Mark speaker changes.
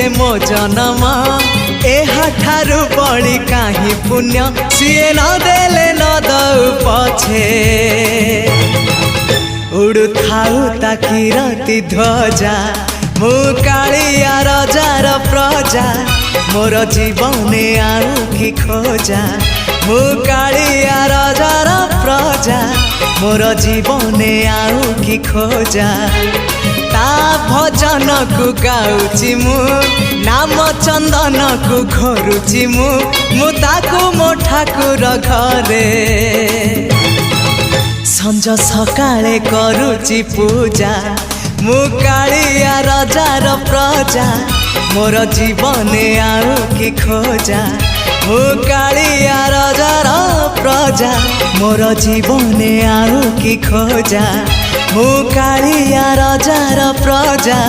Speaker 1: जे मो जनम एहाठारु बड़ी काहि पुण्य सीए न देले न दउ पछे उड़ु थाउ ताकि रति ध्वजा मु कालिया रजार प्रजा मोर जीवने आउ कि खोजा मु कालिया रजार प्रजा मोर जीवने आउ कि खोजा ता भजन को गाउची मु नाम चंदन को घरुची मु ताकू मो ठाकुर घरे संज सकाळे करूची पूजा मु कालिया रजार प्रजा मोर जीवने आउ कि खोजा मु कालिया रजार प्रजा मोर जीवने आउ कि खोजा मु कालिया रजार प्रजा